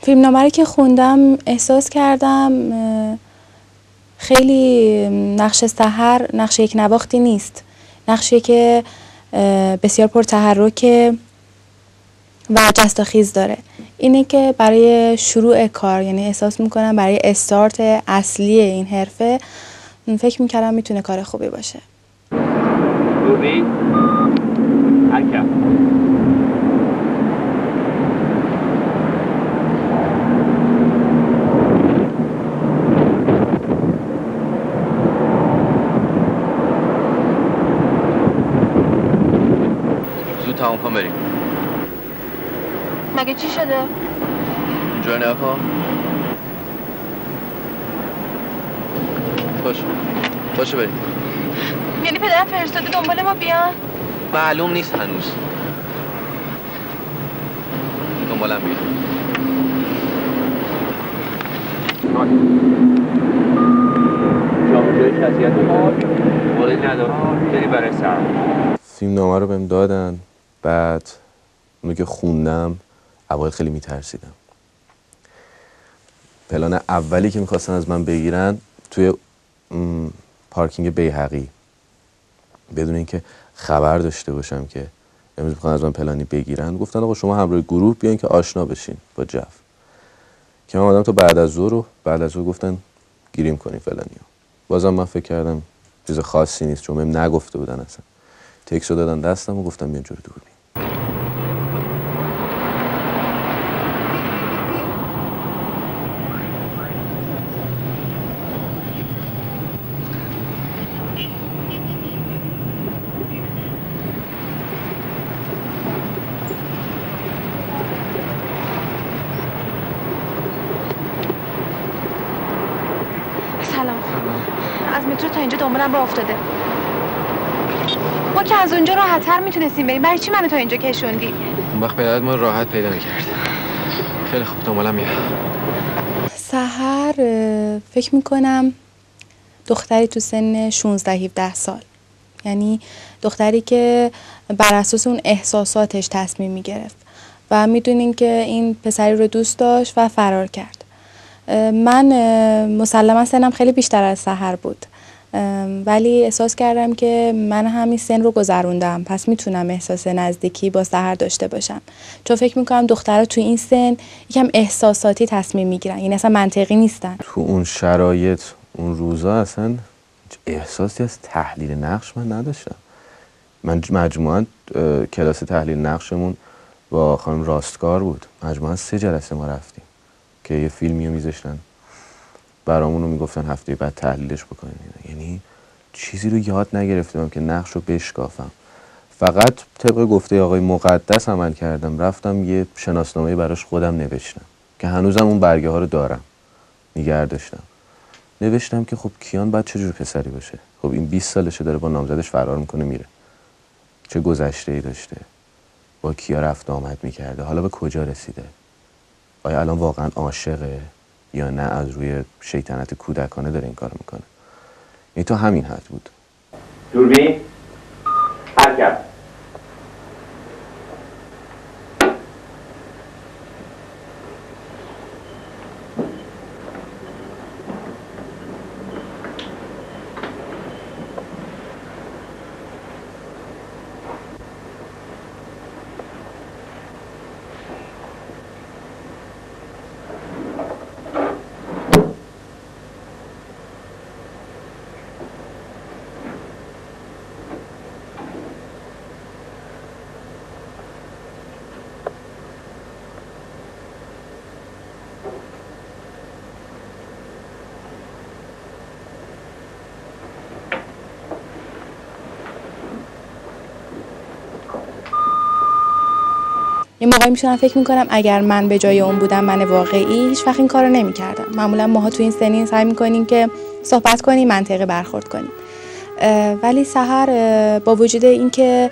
فیلمنامه رو که خوندم احساس کردم خیلی نقش سحر نقش یک نواختی نیست، نقشی که بسیار پرتحرکه و جستاخیز داره. اینه که برای شروع کار، یعنی احساس میکنم برای استارت اصلی این حرفه فکر میکردم میتونه کار خوبی باشه. دوربین حرکت. زود تمام کن بریم. مگه چی شده؟ اینجا نگاه کن. باشه بریم. یعنی پدرم فرستاده دنبال ما بیان؟ معلوم نیست هنوز. دنبالم بیا. جامعه جای کسیت موردی نداره. بری برای سر. فیلمنامه رو بهم دادن، بعد اونو که خوندم اول خیلی میترسیدم. پلان اولی که میخواستن از من بگیرن توی پارکینگ بیهقی، بدون اینکه خبر داشته باشم که امروز میخوان از من پلانی بگیرن، گفتن آقا شما همراه گروه بیاین که آشنا بشین با جف. که من اومدم تا بعد از ظهر، بعد از ظهر گفتن گیریم کنیم فلانیو. بازم من فکر کردم چیز خاصی نیست، چون بهم نگفته بودن اصلا. تکسو دادن دستم و گفتم بیا جلو دوربین. سلام. از مترو تا اینجا دنبالم راه افتاده. ما که از اونجا راحت‌تر میتونستیم بریم، برای چی منو تا اینجا کشوندی؟ اون وقت پدرت ما راحت پیدا می‌کرد. خیلی خوب دنبالم بیا. سحر فکر میکنم دختری تو سن 16-17 سال، یعنی دختری که بر اساس اون احساساتش تصمیم میگرفت و میدونین که این پسری رو دوست داشت و فرار کرد. من مسلما سنم خیلی بیشتر از سحر بود، ولی احساس کردم که من همین سن رو گذروندم، پس میتونم احساس نزدیکی با سحر داشته باشم، چون فکر میکنم دخترها تو این سن یکم احساساتی تصمیم میگیرن، یعنی اصلا منطقی نیستن. تو اون شرایط اون روزا اصلا احساسی از تحلیل نقش من نداشتم. من مجموعاً کلاس تحلیل نقشمون با خانم راستگار بود، مجموعاً 3 جلسه ما رفتیم که یه فیلمی رو میذاشتن برامون رو میگفتن هفته بعد تحلیلش بکنیم. یعنی چیزی رو یاد نگرفتم که نقش رو بشکافم، فقط طبق گفته آقای مقدس عمل کردم. رفتم یه شناسنامه براش خودم نوشتم که هنوزم اون برگه ها رو دارم نگه داشتم. نوشتم که خب کیان باید چه جور پسری باشه. خب این 20 سالشه داره با نامزدش فرار میکنه میره، چه گذشته‌ای داشته، با کیا رفت آمد میکرده، حالا به کجا رسیده، آیا الان واقعا عاشقه یا نه از روی شیطنت کودکانه داره این کار میکنه. این تو همین حد بود. دوربین حرکت. یه موقعی میشونم فکر میکنم اگر من به جای اون بودم، من واقعی، هیچ وقت این کارو نمیکردم. معمولا ماها تو این سنین سعی میکنیم که صحبت کنیم، منطقی برخورد کنیم، ولی سحر با وجود اینکه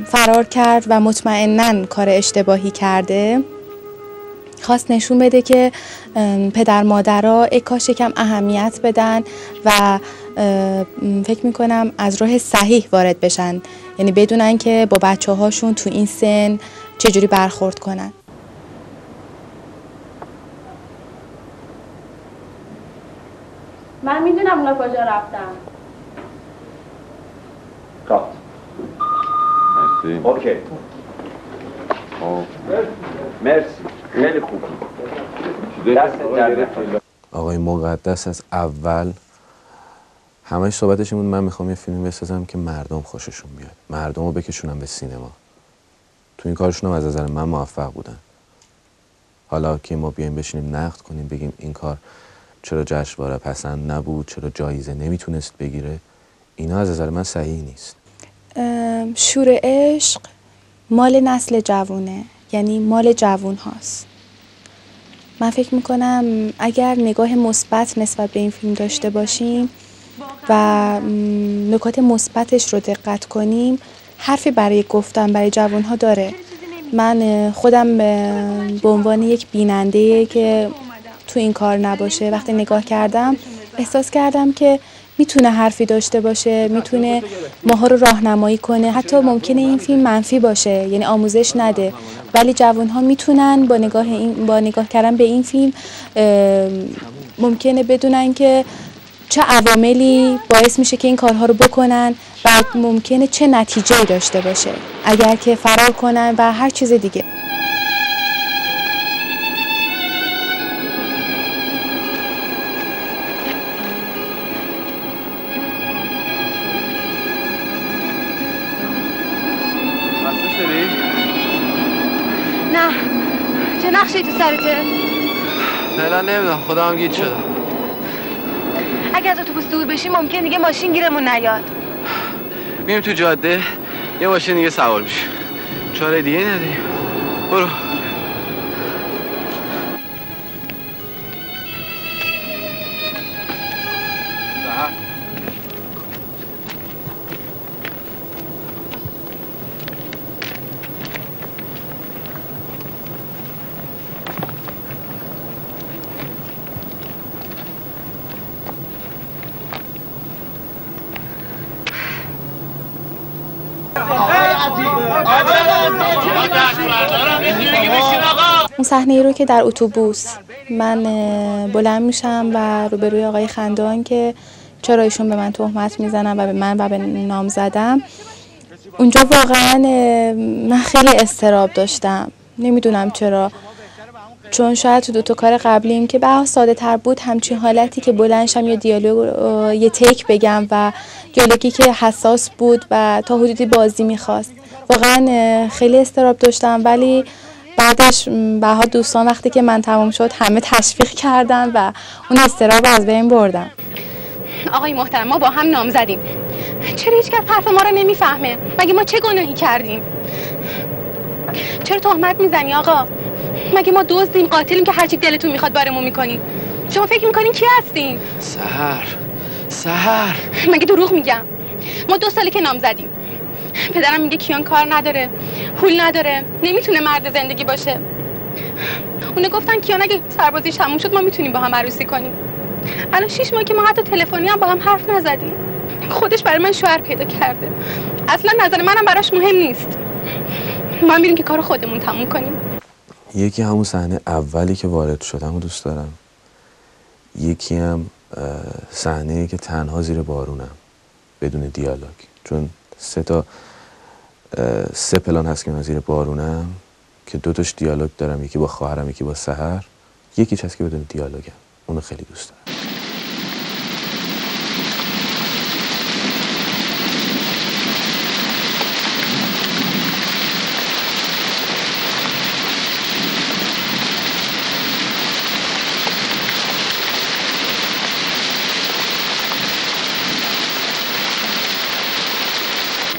فرار کرد و مطمئناً کار اشتباهی کرده، خواست نشون بده که پدر مادرها کاش یکم اهمیت بدن و فکر میکنم از راه صحیح وارد بشن، یعنی بدونن که با بچه هاشون تو این سن چجوری برخورد کنن. من میدونم اونا کجا رفتن. رفت. مرسی. اوکی. مرسی. خیلی خوب. دست درد. آقای مقدس از اول همش صحبتش این بود من میخوام یه فیلم بسازم که مردم خوششون بیاد، مردم رو بکشونم به سینما. تو این کارشون هم از نظر من موفق بودن. حالا که ما بیایم بشینیم نقد کنیم بگیم این کار چرا جشنواره پسند نبود، چرا جایزه نمیتونست بگیره، اینا از نظر من صحیح نیست. شور عشق مال نسل جوونه، یعنی مال جوون هاست. من فکر میکنم اگر نگاه مثبت نسبت به این فیلم داشته باشیم و نکات مثبتش رو دقت کنیم، حرفی برای گفتن برای جوان ها داره. من خودم به عنوان یک بیننده که تو این کار نباشه وقتی نگاه کردم احساس کردم که میتونه حرفی داشته باشه، میتونه ماها رو راهنمایی کنه. حتی ممکنه این فیلم منفی باشه، یعنی آموزش نده، ولی جوان‌ها میتونن با نگاه کردن به این فیلم ممکنه بدونن که چه عواملی باعث میشه که این کارها رو بکنن و ممکنه چه نتیجه‌ای داشته باشه اگر که فرار کنن و هر چیز دیگه. نه چه نقشی تو سرته؟ فعلا نمیدونم، خودم گیج شدم. اگه از اتوبوس دور بشیم ممکن دیگه ماشین گیرمون نیاد. میریم تو جاده یه ماشین دیگه سوار میشیم، چاره دیگه نداریم. برو. اون صحنه رو که در اتوبوس من بلند میشم و روبروی آقای خندان که چرا ایشون به من تهمت میزنن و به من و به نام زدم، اونجا واقعا من خیلی اضطراب داشتم. نمیدونم چرا، چون شاید تو دوتا کار قبلیم که بها ساده تر بود، همچین حالتی که بلندشم یه دیالوگ یه تیک بگم و دیالوگی که حساس بود و تا حدودی بازی میخواست، واقعا خیلی اضطراب داشتم. ولی بعدش بها دوستان وقتی که من تمام شد همه تشویق کردن و اون اضطراب از بین بردم. آقای محترم ما با هم نام زدیم، چرا هیچ کس حرف ما رو نمیفهمه؟ مگه ما چه گناهی کردیم؟ چرا تهمت میزنی آقا؟ مگه ما دزدیم، قاتلیم که هرچی دلتون میخواد بارمون میکنیم؟ شما فکر میکنین کی هستین؟ سحر مگه دروغ میگم؟ ما 2 ساله که نام زدیم. پدرم میگه کیان کار نداره، پول نداره، نمیتونه مرد زندگی باشه. اونا گفتن کیان اگه سربازیش تموم شد ما میتونیم با هم عروسی کنیم. الان 6 ماه که ما حتی تلفنی هم با هم حرف نزدیم. خودش برای من شوهر پیدا کرده. اصلا نظر منم براش مهم نیست. ما میریم که کار خودمون تموم کنیم. یکی همون صحنه اولی که وارد شدم و دوست دارم، یکی هم صحنه‌ای که تنها زیر بارونم بدون دیالوگ، چون 3 پلان هست که من زیر بارونم که 2 تاش دیالوگ دارم، یکی با خواهرم یکی با سحر، یکیش هست که بدون دیالوگم، اونو خیلی دوست دارم.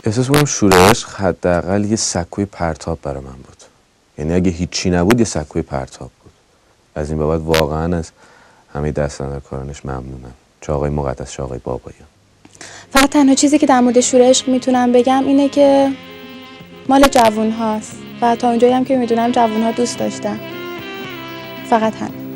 احساس می‌کنم شور عشق حداقل یه سکوی پرتاب برای من بود. یعنی اگه هیچی نبود یه سکوی پرتاب بود. از این بابت واقعا از همه دستاندرکارانش ممنونم. چه آقای مقدس چه آقای بابایان. فقط تنها چیزی که در مورد شور عشق میتونم بگم اینه که مال جوون هاست و تا اونجایی هم که میدونم جوون ها دوست داشتن. فقط همین.